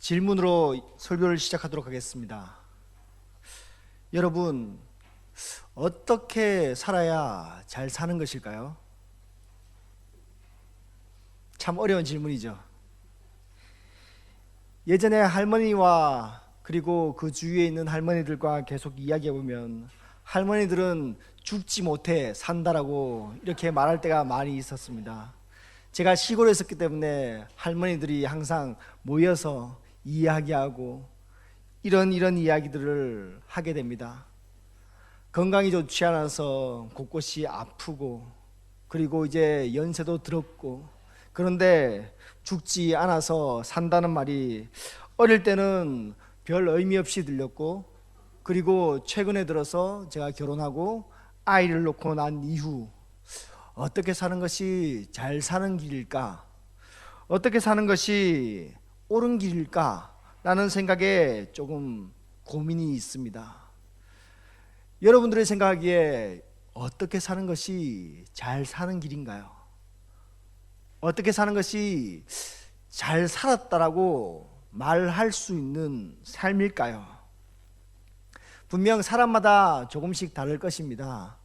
질문으로 설교를 시작하도록 하겠습니다. 여러분, 어떻게 살아야 잘 사는 것일까요? 참 어려운 질문이죠. 예전에 할머니와 그리고 그 주위에 있는 할머니들과 계속 이야기해 보면 할머니들은 죽지 못해 산다라고 이렇게 말할 때가 많이 있었습니다. 제가 시골에 있었기 때문에 할머니들이 항상 모여서 이야기하고 이런 이야기들을 하게 됩니다. 건강이 좋지 않아서 곳곳이 아프고 그리고 이제 연세도 들었고 그런데 죽지 않아서 산다는 말이 어릴 때는 별 의미 없이 들렸고 그리고 최근에 들어서 제가 결혼하고 아이를 놓고 난 이후 어떻게 사는 것이 잘 사는 길일까? 어떻게 사는 것이 옳은 길일까? 라는 생각에 조금 고민이 있습니다. 여러분들의 생각하기에 어떻게 사는 것이 잘 사는 길인가요? 어떻게 사는 것이 잘 살았다라고 말할 수 있는 삶일까요? 분명 사람마다 조금씩 다를 것입니다.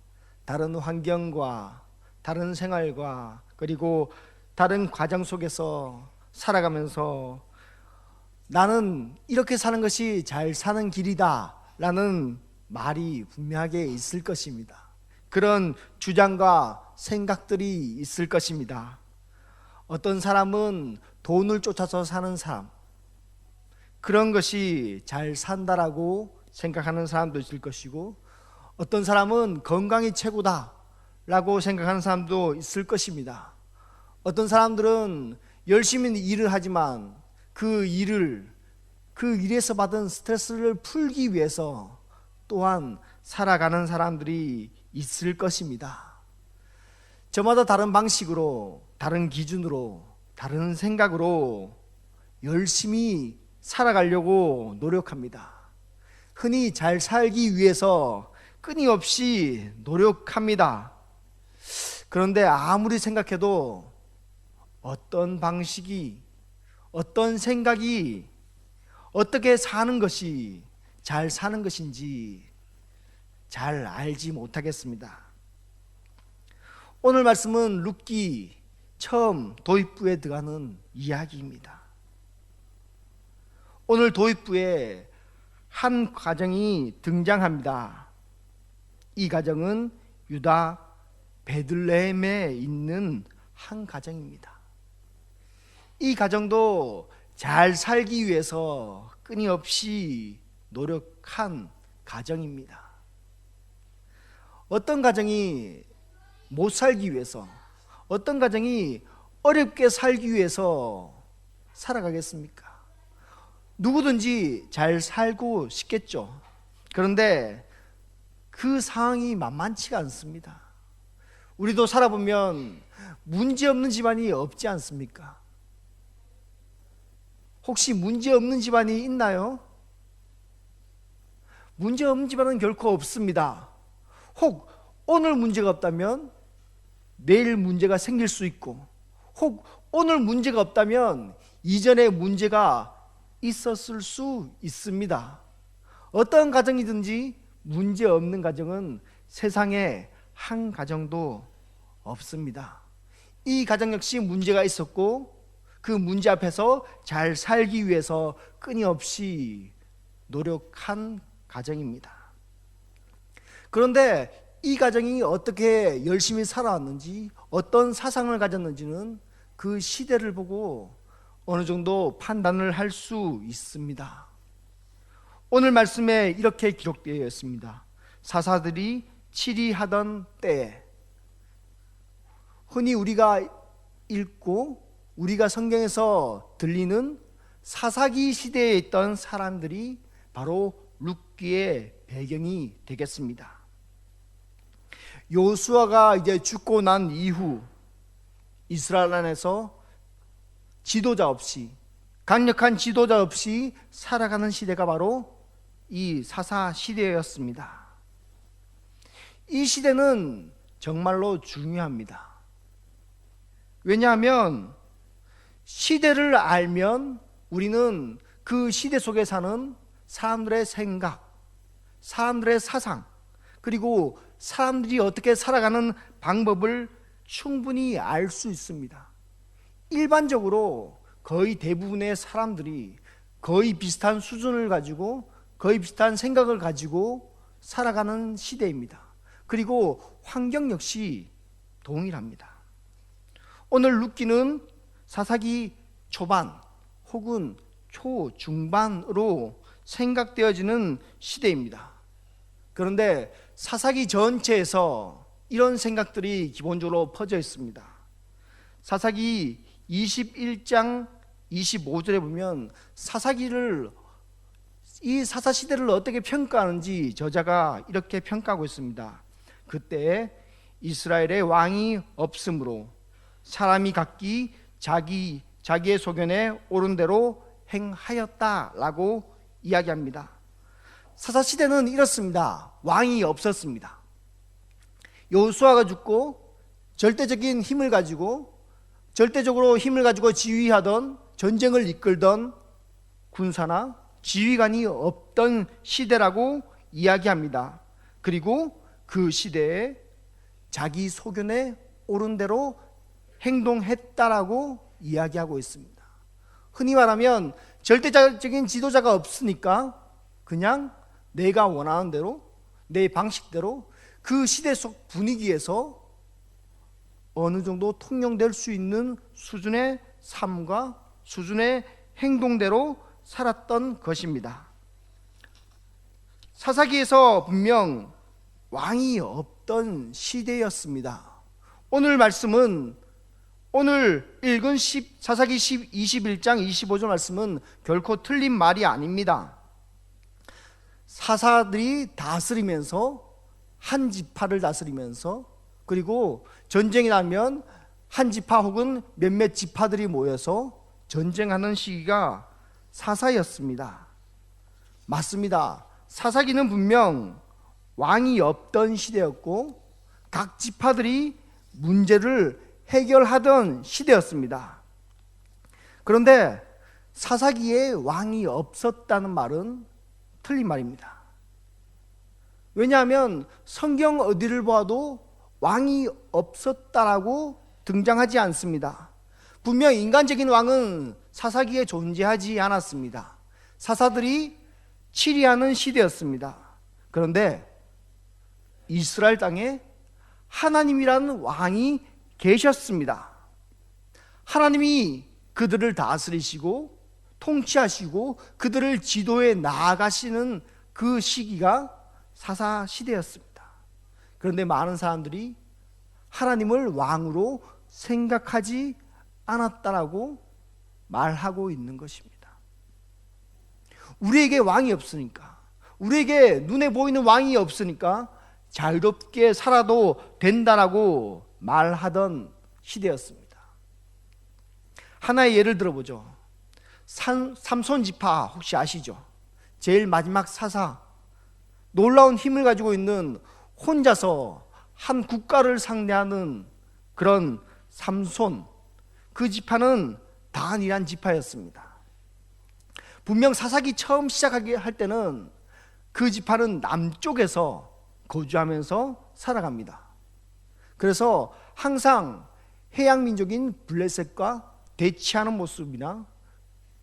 다른 환경과 다른 생활과 그리고 다른 과정 속에서 살아가면서 나는 이렇게 사는 것이 잘 사는 길이다 라는 말이 분명하게 있을 것입니다. 그런 주장과 생각들이 있을 것입니다. 어떤 사람은 돈을 쫓아서 사는 사람, 그런 것이 잘 산다라고 생각하는 사람도 있을 것이고 어떤 사람은 건강이 최고다 라고 생각하는 사람도 있을 것입니다. 어떤 사람들은 열심히 일을 하지만 그 일에서 받은 스트레스를 풀기 위해서 또한 살아가는 사람들이 있을 것입니다. 저마다 다른 방식으로, 다른 기준으로, 다른 생각으로 열심히 살아가려고 노력합니다. 흔히 잘 살기 위해서 끊임없이 노력합니다. 그런데 아무리 생각해도 어떤 방식이, 어떤 생각이 어떻게 사는 것이 잘 사는 것인지 잘 알지 못하겠습니다. 오늘 말씀은 룻기 처음 도입부에 들어가는 이야기입니다. 오늘 도입부에 한 가정이 등장합니다. 이 가정은 유다 베들레헴에 있는 한 가정입니다. 이 가정도 잘 살기 위해서 끊임없이 노력한 가정입니다. 어떤 가정이 못 살기 위해서, 어떤 가정이 어렵게 살기 위해서 살아가겠습니까? 누구든지 잘 살고 싶겠죠. 그런데 그 상황이 만만치가 않습니다. 우리도 살아보면 문제 없는 집안이 없지 않습니까? 혹시 문제 없는 집안이 있나요? 문제 없는 집안은 결코 없습니다. 혹 오늘 문제가 없다면 내일 문제가 생길 수 있고 혹 오늘 문제가 없다면 이전에 문제가 있었을 수 있습니다. 어떤 가정이든지 문제 없는 가정은 세상에 한 가정도 없습니다. 이 가정 역시 문제가 있었고 그 문제 앞에서 잘 살기 위해서 끊임없이 노력한 가정입니다. 그런데 이 가정이 어떻게 열심히 살아왔는지, 어떤 사상을 가졌는지는 그 시대를 보고 어느 정도 판단을 할 수 있습니다. 오늘 말씀에 이렇게 기록되어 있습니다. 사사들이 치리하던 때에, 흔히 우리가 읽고 우리가 성경에서 들리는 사사기 시대에 있던 사람들이 바로 룻기의 배경이 되겠습니다. 요수아가 이제 죽고 난 이후 이스라엘 안에서 지도자 없이, 강력한 지도자 없이 살아가는 시대가 바로 이 사사 시대였습니다. 이 시대는 정말로 중요합니다. 왜냐하면 시대를 알면 우리는 그 시대 속에 사는 사람들의 생각, 사람들의 사상, 그리고 사람들이 어떻게 살아가는 방법을 충분히 알 수 있습니다. 일반적으로 거의 대부분의 사람들이 거의 비슷한 수준을 가지고 거의 비슷한 생각을 가지고 살아가는 시대입니다. 그리고 환경 역시 동일합니다. 오늘 룻기는 사사기 초반 혹은 초중반으로 생각되어지는 시대입니다. 그런데 사사기 전체에서 이런 생각들이 기본적으로 퍼져 있습니다. 사사기 21장 25절에 보면 이 사사시대를 어떻게 평가하는지 저자가 이렇게 평가하고 있습니다. 그때 이스라엘의 왕이 없으므로 사람이 각기 자기의 소견에 옳은 대로 행하였다라고 이야기합니다. 사사시대는 이렇습니다. 왕이 없었습니다. 여호수아가 죽고 절대적으로 힘을 가지고 지휘하던, 전쟁을 이끌던 군사나 지휘관이 없던 시대라고 이야기합니다. 그리고 그 시대에 자기 소견에 옳은 대로 행동했다라고 이야기하고 있습니다. 흔히 말하면 절대적인 지도자가 없으니까 그냥 내가 원하는 대로, 내 방식대로 그 시대 속 분위기에서 어느 정도 통용될 수 있는 수준의 삶과 수준의 행동대로 살았던 것입니다. 사사기에서 분명 왕이 없던 시대였습니다. 오늘 말씀은, 오늘 읽은 사사기 21장 25절 말씀은 결코 틀린 말이 아닙니다. 사사들이 다스리면서, 한 지파를 다스리면서, 그리고 전쟁이 나면 한 지파 혹은 몇몇 지파들이 모여서 전쟁하는 시기가 사사였습니다. 맞습니다. 사사기는 분명 왕이 없던 시대였고 각 지파들이 문제를 해결하던 시대였습니다. 그런데 사사기에 왕이 없었다는 말은 틀린 말입니다. 왜냐하면 성경 어디를 봐도 왕이 없었다라고 등장하지 않습니다. 분명 인간적인 왕은 사사기에 존재하지 않았습니다. 사사들이 치리하는 시대였습니다. 그런데 이스라엘 땅에 하나님이라는 왕이 계셨습니다. 하나님이 그들을 다스리시고 통치하시고 그들을 지도해 나아가시는 그 시기가 사사 시대였습니다. 그런데 많은 사람들이 하나님을 왕으로 생각하지 않았다라고 말하고 있는 것입니다. 우리에게 왕이 없으니까, 우리에게 눈에 보이는 왕이 없으니까 자유롭게 살아도 된다라고 말하던 시대였습니다. 하나의 예를 들어보죠. 삼손 지파 혹시 아시죠? 제일 마지막 사사, 놀라운 힘을 가지고 있는, 혼자서 한 국가를 상대하는 그런 삼손, 그 지파는 단이란 지파였습니다. 분명 사사기 처음 시작하게 할 때는 그 지파는 남쪽에서 거주하면서 살아갑니다. 그래서 항상 해양 민족인 블레셋과 대치하는 모습이나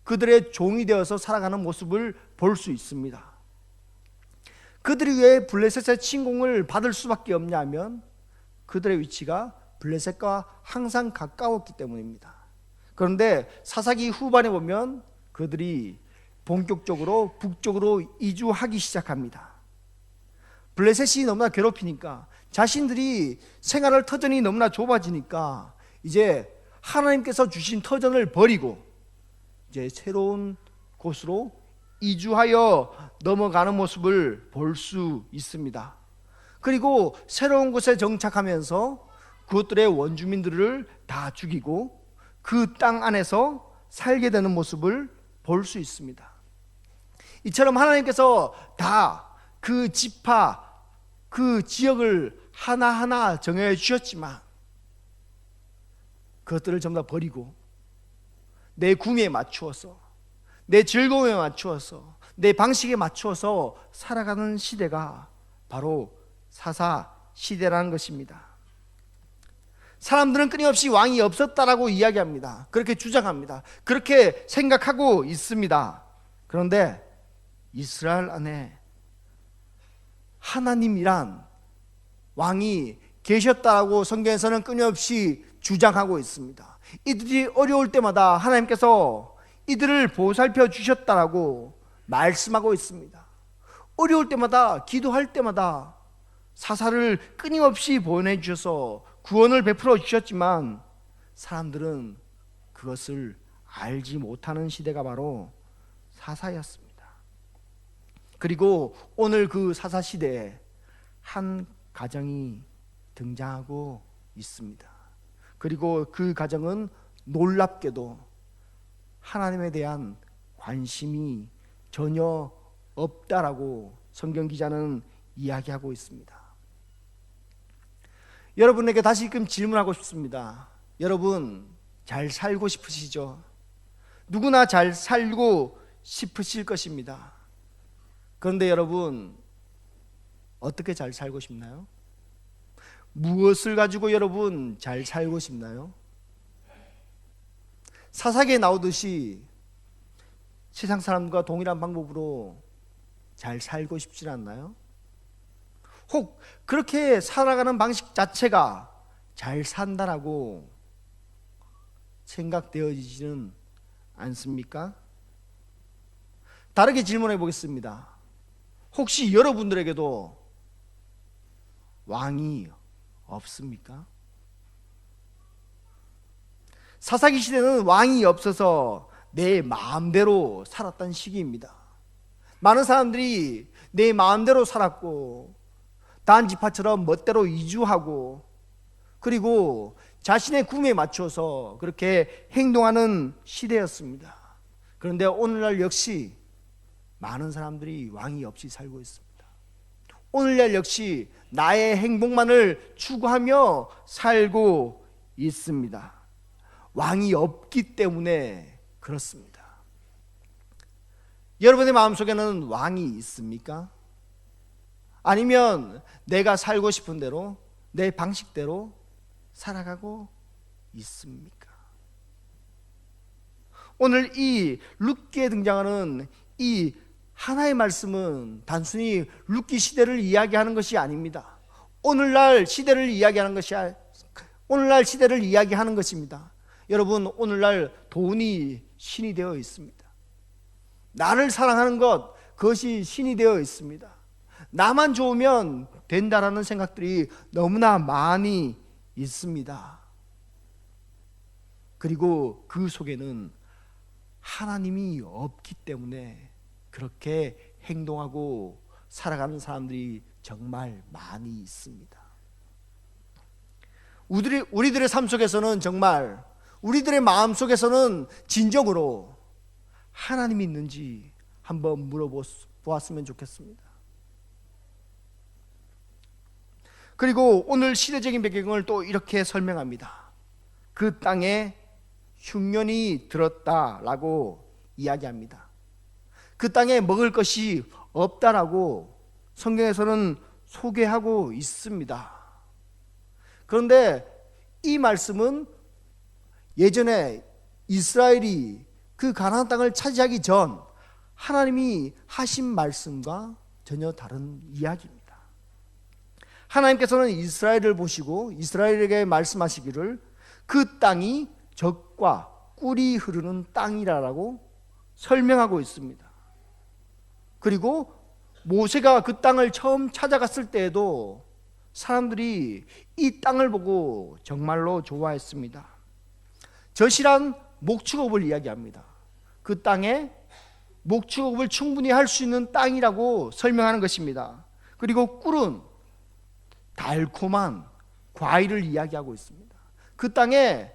그들의 종이 되어서 살아가는 모습을 볼 수 있습니다. 그들이 왜 블레셋의 침공을 받을 수밖에 없냐 하면 그들의 위치가 블레셋과 항상 가까웠기 때문입니다. 그런데 사사기 후반에 보면 그들이 본격적으로 북쪽으로 이주하기 시작합니다. 블레셋이 너무나 괴롭히니까, 자신들이 생활할 터전이 너무나 좁아지니까 이제 하나님께서 주신 터전을 버리고 이제 새로운 곳으로 이주하여 넘어가는 모습을 볼 수 있습니다. 그리고 새로운 곳에 정착하면서 그것들의 원주민들을 다 죽이고 그 땅 안에서 살게 되는 모습을 볼 수 있습니다. 이처럼 하나님께서 다 그 지파, 그 지역을 하나하나 정해 주셨지만 그것들을 전부 다 버리고 내 궁에 맞추어서, 내 즐거움에 맞추어서, 내 방식에 맞추어서 살아가는 시대가 바로 사사 시대라는 것입니다. 사람들은 끊임없이 왕이 없었다라고 이야기합니다. 그렇게 주장합니다. 그렇게 생각하고 있습니다. 그런데 이스라엘 안에 하나님이란 왕이 계셨다라고 성경에서는 끊임없이 주장하고 있습니다. 이들이 어려울 때마다 하나님께서 이들을 보살펴 주셨다라고 말씀하고 있습니다. 어려울 때마다, 기도할 때마다 사사를 끊임없이 보내주셔서 구원을 베풀어 주셨지만 사람들은 그것을 알지 못하는 시대가 바로 사사였습니다. 그리고 오늘 그 사사 시대에 한 가정이 등장하고 있습니다. 그리고 그 가정은 놀랍게도 하나님에 대한 관심이 전혀 없다라고 성경 기자는 이야기하고 있습니다. 여러분에게 다시금 질문하고 싶습니다. 여러분 잘 살고 싶으시죠? 누구나 잘 살고 싶으실 것입니다. 그런데 여러분 어떻게 잘 살고 싶나요? 무엇을 가지고 여러분 잘 살고 싶나요? 사사기에 나오듯이 세상 사람과 동일한 방법으로 잘 살고 싶지 않나요? 혹 그렇게 살아가는 방식 자체가 잘 산다라고 생각되어지지는 않습니까? 다르게 질문해 보겠습니다. 혹시 여러분들에게도 왕이 없습니까? 사사기 시대는 왕이 없어서 내 마음대로 살았던 시기입니다. 많은 사람들이 내 마음대로 살았고 단지파처럼 멋대로 이주하고 그리고 자신의 꿈에 맞춰서 그렇게 행동하는 시대였습니다. 그런데 오늘날 역시 많은 사람들이 왕이 없이 살고 있습니다. 오늘날 역시 나의 행복만을 추구하며 살고 있습니다. 왕이 없기 때문에 그렇습니다. 여러분의 마음속에는 왕이 있습니까? 아니면 내가 살고 싶은 대로 내 방식대로 살아가고 있습니까? 오늘 이 룻기에 등장하는 이 하나의 말씀은 단순히 룻기 시대를 이야기하는 것이 아닙니다. 오늘날 시대를 이야기하는 것입니다. 여러분 오늘날 돈이 신이 되어 있습니다. 나를 사랑하는 것, 그것이 신이 되어 있습니다. 나만 좋으면 된다라는 생각들이 너무나 많이 있습니다. 그리고 그 속에는 하나님이 없기 때문에 그렇게 행동하고 살아가는 사람들이 정말 많이 있습니다. 우리들의 삶 속에서는 정말 우리들의 마음 속에서는 진정으로 하나님이 있는지 한번 물어보았으면 좋겠습니다. 그리고 오늘 시대적인 배경을 또 이렇게 설명합니다. 그 땅에 흉년이 들었다라고 이야기합니다. 그 땅에 먹을 것이 없다라고 성경에서는 소개하고 있습니다. 그런데 이 말씀은 예전에 이스라엘이 그 가나안 땅을 차지하기 전 하나님이 하신 말씀과 전혀 다른 이야기입니다. 하나님께서는 이스라엘을 보시고 이스라엘에게 말씀하시기를 그 땅이 젖과 꿀이 흐르는 땅이라고 설명하고 있습니다. 그리고 모세가 그 땅을 처음 찾아갔을 때에도 사람들이 이 땅을 보고 정말로 좋아했습니다. 젖이란 목축업을 이야기합니다. 그 땅에 목축업을 충분히 할 수 있는 땅이라고 설명하는 것입니다. 그리고 꿀은 달콤한 과일을 이야기하고 있습니다. 그 땅에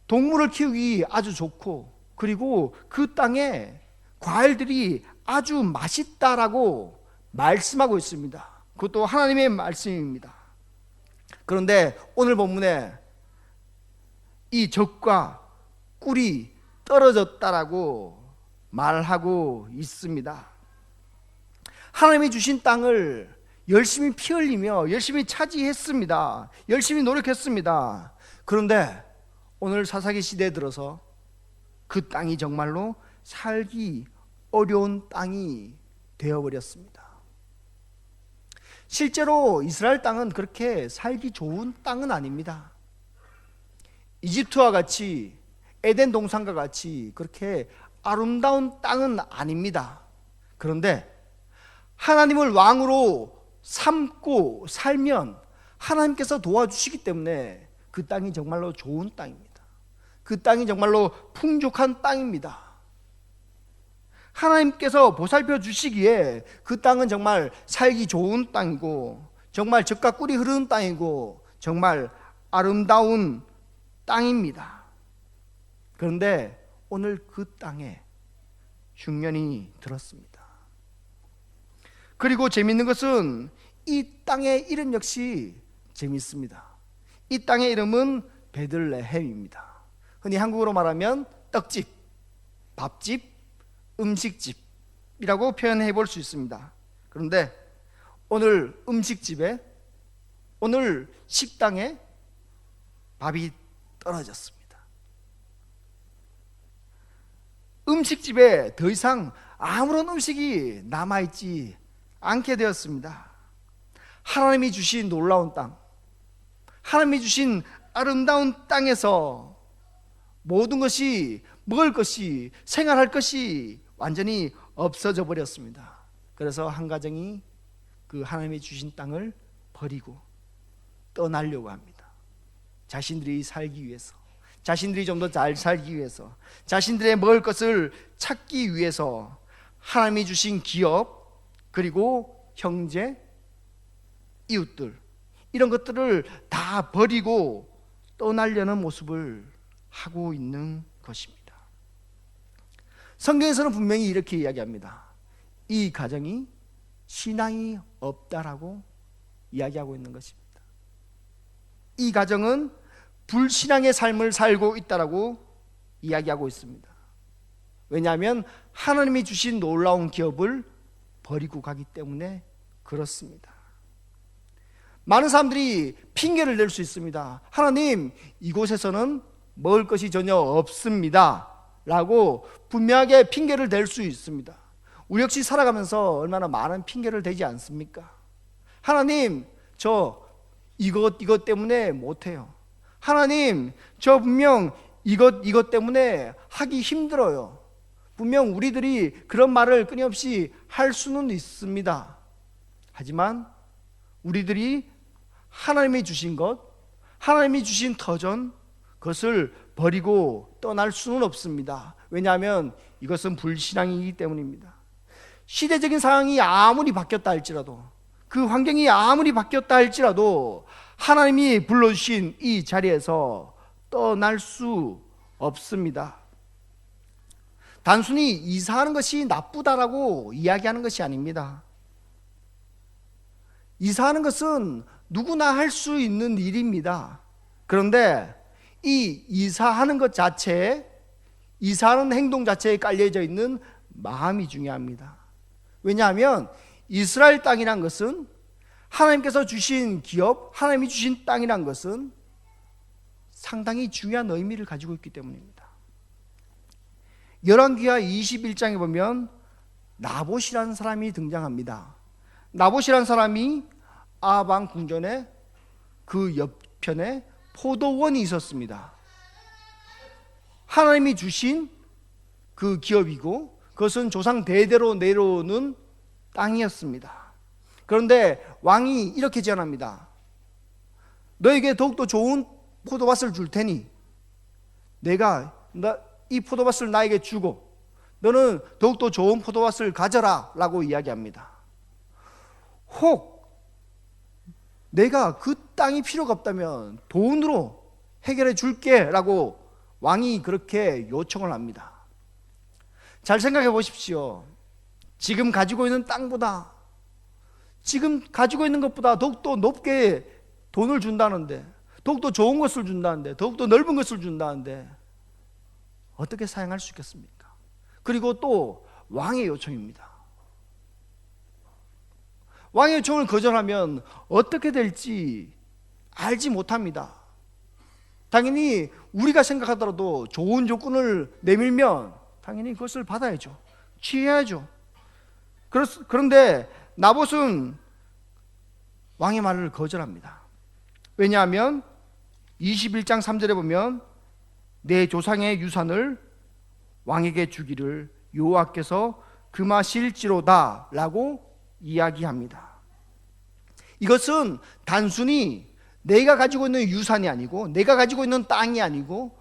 동물을 키우기 아주 좋고 그리고 그 땅에 과일들이 아주 맛있다라고 말씀하고 있습니다. 그것도 하나님의 말씀입니다. 그런데 오늘 본문에 이 젖과 꿀이 떨어졌다라고 말하고 있습니다. 하나님이 주신 땅을 열심히 피 흘리며 열심히 차지했습니다. 열심히 노력했습니다. 그런데 오늘 사사기 시대에 들어서 그 땅이 정말로 살기 어려운 땅이 되어버렸습니다. 실제로 이스라엘 땅은 그렇게 살기 좋은 땅은 아닙니다. 이집트와 같이 에덴 동산과 같이 그렇게 아름다운 땅은 아닙니다. 그런데 하나님을 왕으로 삼고 살면 하나님께서 도와주시기 때문에 그 땅이 정말로 좋은 땅입니다. 그 땅이 정말로 풍족한 땅입니다. 하나님께서 보살펴 주시기에 그 땅은 정말 살기 좋은 땅이고 정말 젖과 꿀이 흐르는 땅이고 정말 아름다운 땅입니다. 그런데 오늘 그 땅에 흉년이 들었습니다. 그리고 재미있는 것은 이 땅의 이름 역시 재미있습니다. 이 땅의 이름은 베들레헴입니다. 흔히 한국어로 말하면 떡집, 밥집, 음식집이라고 표현해 볼 수 있습니다. 그런데 오늘 음식집에, 오늘 식당에 밥이 떨어졌습니다. 음식집에 더 이상 아무런 음식이 남아있지 않게 되었습니다. 하나님이 주신 놀라운 땅, 하나님이 주신 아름다운 땅에서 모든 것이, 먹을 것이, 생활할 것이 완전히 없어져 버렸습니다. 그래서 한 가정이 그 하나님이 주신 땅을 버리고 떠나려고 합니다. 자신들이 살기 위해서, 자신들이 좀 더 잘 살기 위해서, 자신들의 먹을 것을 찾기 위해서 하나님이 주신 기업, 그리고 형제, 이웃들, 이런 것들을 다 버리고 떠나려는 모습을 하고 있는 것입니다. 성경에서는 분명히 이렇게 이야기합니다. 이 가정이 신앙이 없다라고 이야기하고 있는 것입니다. 이 가정은 불신앙의 삶을 살고 있다라고 이야기하고 있습니다. 왜냐하면 하나님이 주신 놀라운 기업을 버리고 가기 때문에 그렇습니다. 많은 사람들이 핑계를 댈 수 있습니다. 하나님, 이곳에서는 먹을 것이 전혀 없습니다 라고 분명하게 핑계를 댈 수 있습니다. 우리 역시 살아가면서 얼마나 많은 핑계를 대지 않습니까? 하나님, 저 이것 때문에 못해요. 하나님, 저 분명 이것 때문에 하기 힘들어요. 분명 우리들이 그런 말을 끊임없이 할 수는 있습니다. 하지만 우리들이 하나님이 주신 것, 하나님이 주신 터전, 그것을 버리고 떠날 수는 없습니다. 왜냐하면 이것은 불신앙이기 때문입니다. 시대적인 상황이 아무리 바뀌었다 할지라도, 그 환경이 아무리 바뀌었다 할지라도 하나님이 불러주신 이 자리에서 떠날 수 없습니다. 단순히 이사하는 것이 나쁘다라고 이야기하는 것이 아닙니다. 이사하는 것은 누구나 할 수 있는 일입니다. 그런데 이 이사하는 것 자체에, 이사하는 행동 자체에 깔려져 있는 마음이 중요합니다. 왜냐하면 이스라엘 땅이란 것은, 하나님께서 주신 기업, 하나님이 주신 땅이란 것은 상당히 중요한 의미를 가지고 있기 때문입니다. 열왕기하 21장에 보면 나봇이라는 사람이 등장합니다. 나봇이라는 사람이 아합 왕 궁전에 그 옆편에 포도원이 있었습니다. 하나님이 주신 그 기업이고 그것은 조상 대대로 내려오는 땅이었습니다. 그런데 왕이 이렇게 제안합니다. 너에게 더욱더 좋은 포도밭을 줄 테니 내가 이 포도밭을 나에게 주고 너는 더욱더 좋은 포도밭을 가져라 라고 이야기합니다. 혹 내가 그 땅이 필요가 없다면 돈으로 해결해 줄게 라고 왕이 그렇게 요청을 합니다. 잘 생각해 보십시오. 지금 가지고 있는 땅보다, 지금 가지고 있는 것보다 더욱더 높게 돈을 준다는데, 더욱더 좋은 것을 준다는데, 더욱더 넓은 것을 준다는데 어떻게 사용할 수 있겠습니까? 그리고 또 왕의 요청입니다. 왕의 요청을 거절하면 어떻게 될지 알지 못합니다. 당연히 우리가 생각하더라도 좋은 조건을 내밀면 당연히 그것을 받아야죠. 취해야죠. 그런데 나봇은 왕의 말을 거절합니다. 왜냐하면 21장 3절에 보면 내 조상의 유산을 왕에게 주기를 여호와께서 금하실지로다 라고 이야기합니다. 이것은 단순히 내가 가지고 있는 유산이 아니고 내가 가지고 있는 땅이 아니고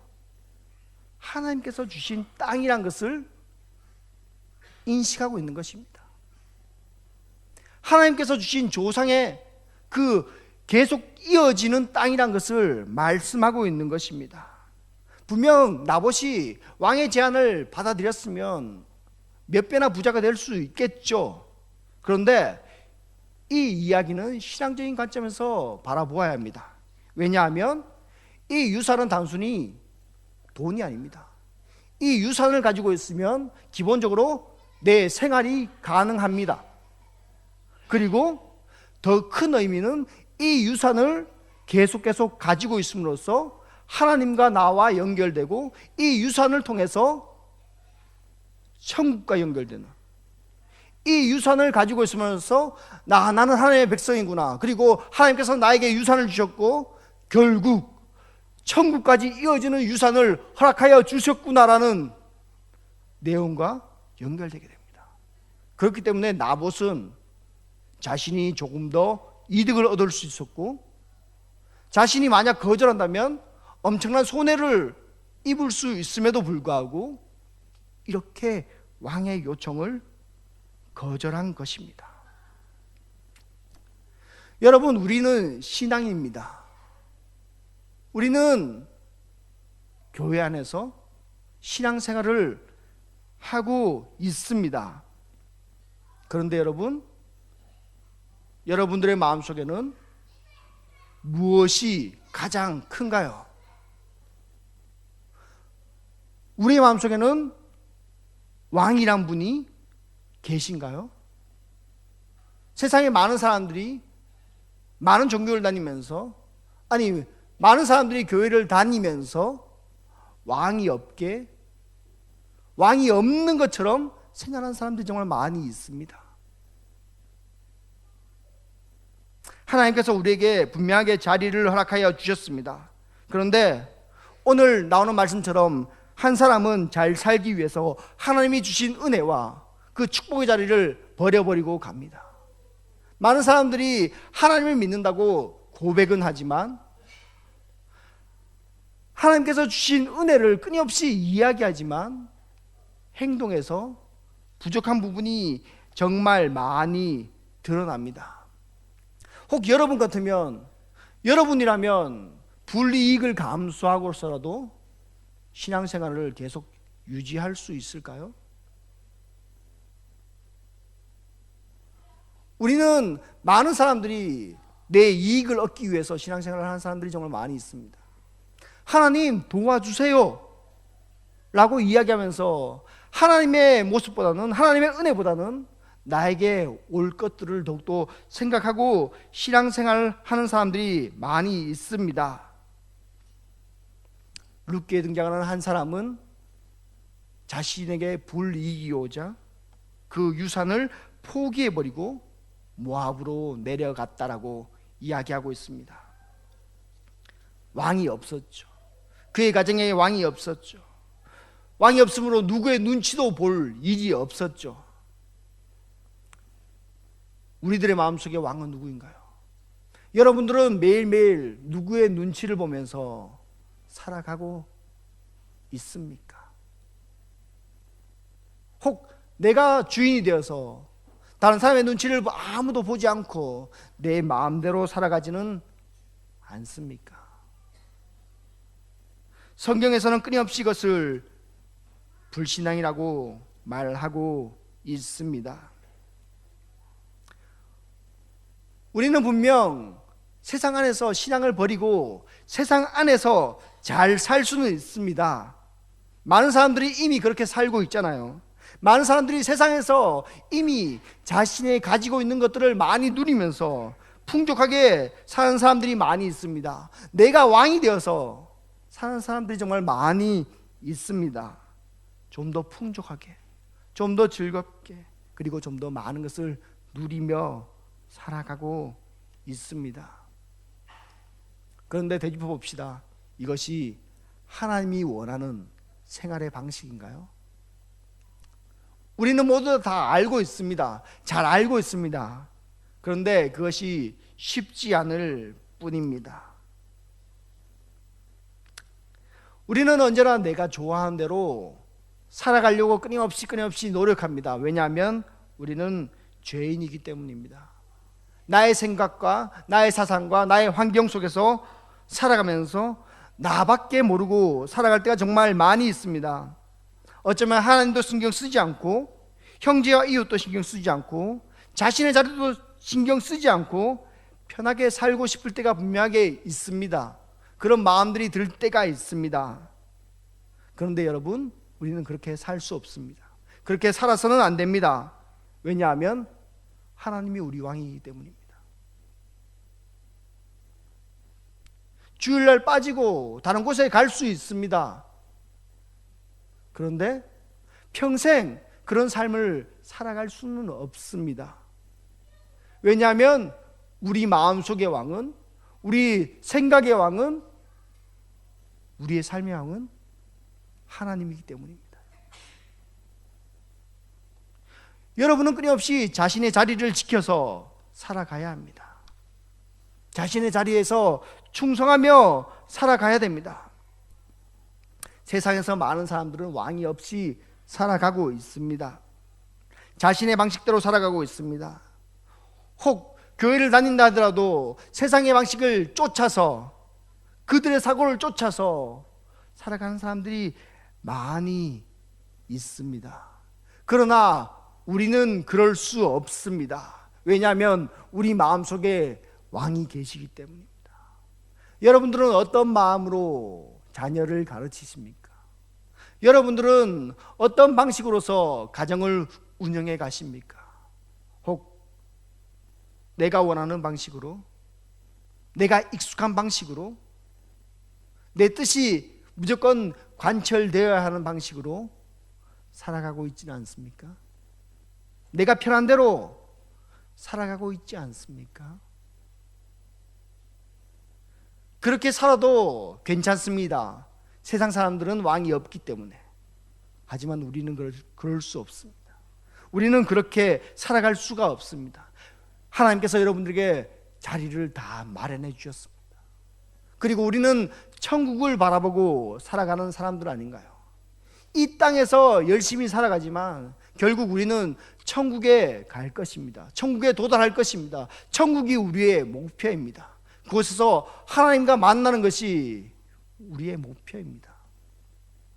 하나님께서 주신 땅이란 것을 인식하고 있는 것입니다. 하나님께서 주신 조상의 그 계속 이어지는 땅이란 것을 말씀하고 있는 것입니다. 분명 나봇이 왕의 제안을 받아들였으면 몇 배나 부자가 될 수 있겠죠. 그런데 이 이야기는 신앙적인 관점에서 바라보아야 합니다. 왜냐하면 이 유산은 단순히 돈이 아닙니다. 이 유산을 가지고 있으면 기본적으로 내 생활이 가능합니다. 그리고 더 큰 의미는 이 유산을 계속 가지고 있음으로써 하나님과 나와 연결되고 이 유산을 통해서 천국과 연결되는, 이 유산을 가지고 있으면서 나는 하나님의 백성이구나, 그리고 하나님께서 나에게 유산을 주셨고 결국 천국까지 이어지는 유산을 허락하여 주셨구나라는 내용과 연결되게 됩니다. 그렇기 때문에 나봇은 자신이 조금 더 이득을 얻을 수 있었고, 자신이 만약 거절한다면 엄청난 손해를 입을 수 있음에도 불구하고 이렇게 왕의 요청을 거절한 것입니다. 여러분, 우리는 신앙인입니다. 우리는 교회 안에서 신앙생활을 하고 있습니다. 그런데 여러분들의 마음속에는 무엇이 가장 큰가요? 우리의 마음속에는 왕이란 분이 계신가요? 세상에 많은 사람들이 많은 종교를 다니면서, 아니 많은 사람들이 교회를 다니면서 왕이 없는 것처럼 생각하는 사람들이 정말 많이 있습니다. 하나님께서 우리에게 분명하게 자리를 허락하여 주셨습니다. 그런데 오늘 나오는 말씀처럼 한 사람은 잘 살기 위해서 하나님이 주신 은혜와 그 축복의 자리를 버려버리고 갑니다. 많은 사람들이 하나님을 믿는다고 고백은 하지만 하나님께서 주신 은혜를 끊임없이 이야기하지만 행동에서 부족한 부분이 정말 많이 드러납니다. 혹 여러분 같으면, 여러분이라면 불이익을 감수하고서라도 신앙생활을 계속 유지할 수 있을까요? 우리는 많은 사람들이 내 이익을 얻기 위해서 신앙생활을 하는 사람들이 정말 많이 있습니다. 하나님 도와주세요 라고 이야기하면서 하나님의 모습보다는, 하나님의 은혜보다는 나에게 올 것들을 더욱더 생각하고 신앙생활을 하는 사람들이 많이 있습니다. 룻기에 등장하는 한 사람은 자신에게 불이익이 오자 그 유산을 포기해버리고 모압으로 내려갔다라고 이야기하고 있습니다. 왕이 없었죠. 그의 가정에 왕이 없었죠. 왕이 없으므로 누구의 눈치도 볼 일이 없었죠. 우리들의 마음속에 왕은 누구인가요? 여러분들은 매일매일 누구의 눈치를 보면서 살아가고 있습니까? 혹 내가 주인이 되어서 다른 사람의 눈치를 아무도 보지 않고 내 마음대로 살아가지는 않습니까? 성경에서는 끊임없이 이것을 불신앙이라고 말하고 있습니다. 우리는 분명 세상 안에서 신앙을 버리고 세상 안에서 잘 살 수는 있습니다. 많은 사람들이 이미 그렇게 살고 있잖아요. 많은 사람들이 세상에서 이미 자신이 가지고 있는 것들을 많이 누리면서 풍족하게 사는 사람들이 많이 있습니다. 내가 왕이 되어서 사는 사람들이 정말 많이 있습니다. 좀 더 풍족하게, 좀 더 즐겁게, 그리고 좀 더 많은 것을 누리며 살아가고 있습니다. 그런데 되짚어 봅시다. 이것이 하나님이 원하는 생활의 방식인가요? 우리는 모두 다 알고 있습니다. 잘 알고 있습니다. 그런데 그것이 쉽지 않을 뿐입니다. 우리는 언제나 내가 좋아하는 대로 살아가려고 끊임없이 노력합니다. 왜냐하면 우리는 죄인이기 때문입니다. 나의 생각과 나의 사상과 나의 환경 속에서 살아가면서 나밖에 모르고 살아갈 때가 정말 많이 있습니다. 어쩌면 하나님도 신경 쓰지 않고, 형제와 이웃도 신경 쓰지 않고, 자신의 자리도 신경 쓰지 않고 편하게 살고 싶을 때가 분명하게 있습니다. 그런 마음들이 들 때가 있습니다. 그런데 여러분, 우리는 그렇게 살 수 없습니다. 그렇게 살아서는 안 됩니다. 왜냐하면 하나님이 우리 왕이기 때문입니다. 주일날 빠지고 다른 곳에 갈 수 있습니다. 그런데 평생 그런 삶을 살아갈 수는 없습니다. 왜냐하면 우리 마음속의 왕은, 우리 생각의 왕은, 우리의 삶의 왕은 하나님이기 때문입니다. 여러분은 끊임없이 자신의 자리를 지켜서 살아가야 합니다. 자신의 자리에서 충성하며 살아가야 됩니다. 세상에서 많은 사람들은 왕이 없이 살아가고 있습니다. 자신의 방식대로 살아가고 있습니다. 혹 교회를 다닌다 하더라도 세상의 방식을 쫓아서, 그들의 사고를 쫓아서 살아가는 사람들이 많이 있습니다. 그러나 우리는 그럴 수 없습니다. 왜냐하면 우리 마음속에 왕이 계시기 때문입니다. 여러분들은 어떤 마음으로 자녀를 가르치십니까? 여러분들은 어떤 방식으로서 가정을 운영해 가십니까? 혹 내가 원하는 방식으로, 내가 익숙한 방식으로, 내 뜻이 무조건 관철되어야 하는 방식으로 살아가고 있지는 않습니까? 내가 편한 대로 살아가고 있지 않습니까? 그렇게 살아도 괜찮습니다. 세상 사람들은 왕이 없기 때문에. 하지만 우리는 그럴 수 없습니다. 우리는 그렇게 살아갈 수가 없습니다. 하나님께서 여러분들에게 자리를 다 마련해 주셨습니다. 그리고 우리는 천국을 바라보고 살아가는 사람들 아닌가요? 이 땅에서 열심히 살아가지만 결국 우리는 천국에 갈 것입니다. 천국에 도달할 것입니다. 천국이 우리의 목표입니다. 그곳에서 하나님과 만나는 것이 우리의 목표입니다.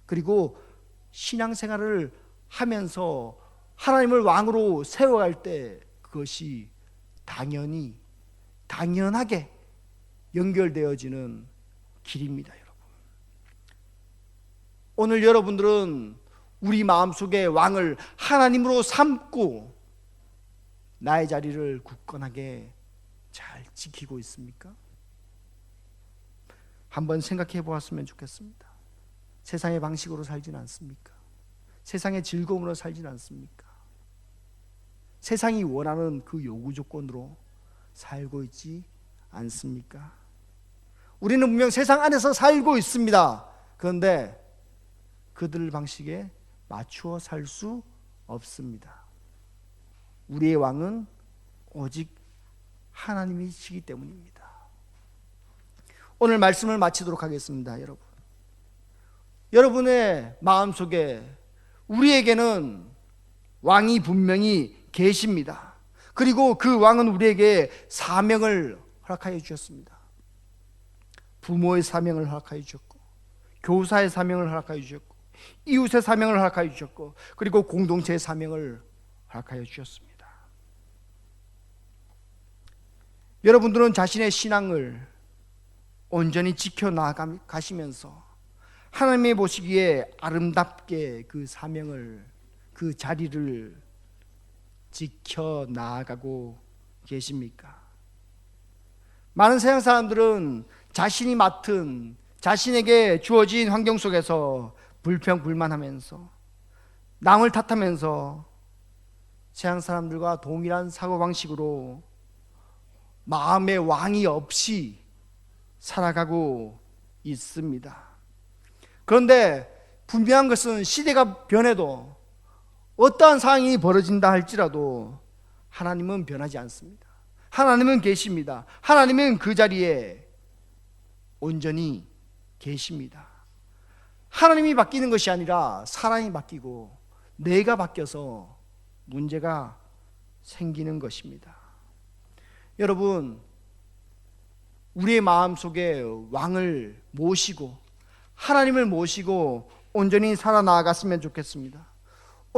그리고 신앙생활을 하면서 하나님을 왕으로 세워갈 때 그것이 당연하게 연결되어지는 길입니다, 여러분. 오늘 여러분들은 우리 마음속에 왕을 하나님으로 삼고 나의 자리를 굳건하게 잘 지키고 있습니까? 한번 생각해 보았으면 좋겠습니다. 세상의 방식으로 살지는 않습니까? 세상의 즐거움으로 살지는 않습니까? 세상이 원하는 그 요구 조건으로 살고 있지 않습니까? 우리는 분명 세상 안에서 살고 있습니다. 그런데 그들 방식에 맞추어 살 수 없습니다. 우리의 왕은 오직 하나님이시기 때문입니다. 오늘 말씀을 마치도록 하겠습니다, 여러분. 여러분의 마음속에 우리에게는 왕이 분명히 계십니다. 그리고 그 왕은 우리에게 사명을 허락하여 주셨습니다. 부모의 사명을 허락하여 주셨고, 교사의 사명을 허락하여 주셨고, 이웃의 사명을 허락하여 주셨고, 그리고 공동체의 사명을 허락하여 주셨습니다. 여러분들은 자신의 신앙을 온전히 지켜나가시면서 하나님이 보시기에 아름답게 그 사명을 그 자리를 지켜 나아가고 계십니까? 많은 세상 사람들은 자신이 맡은, 자신에게 주어진 환경 속에서 불평불만하면서 남을 탓하면서 세상 사람들과 동일한 사고방식으로 마음의 왕이 없이 살아가고 있습니다. 그런데 분명한 것은 시대가 변해도 어떠한 상황이 벌어진다 할지라도 하나님은 변하지 않습니다. 하나님은 계십니다. 하나님은 그 자리에 온전히 계십니다. 하나님이 바뀌는 것이 아니라 사람이 바뀌고 내가 바뀌어서 문제가 생기는 것입니다. 여러분, 우리의 마음속에 왕을 모시고 하나님을 모시고 온전히 살아나갔으면 좋겠습니다.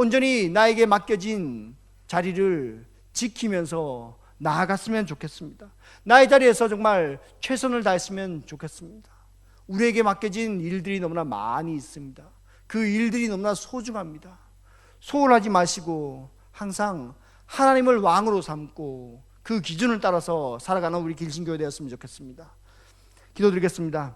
온전히 나에게 맡겨진 자리를 지키면서 나아갔으면 좋겠습니다. 나의 자리에서 정말 최선을 다했으면 좋겠습니다. 우리에게 맡겨진 일들이 너무나 많이 있습니다. 그 일들이 너무나 소중합니다. 소홀하지 마시고 항상 하나님을 왕으로 삼고 그 기준을 따라서 살아가는 우리 길신교회 되었으면 좋겠습니다. 기도드리겠습니다.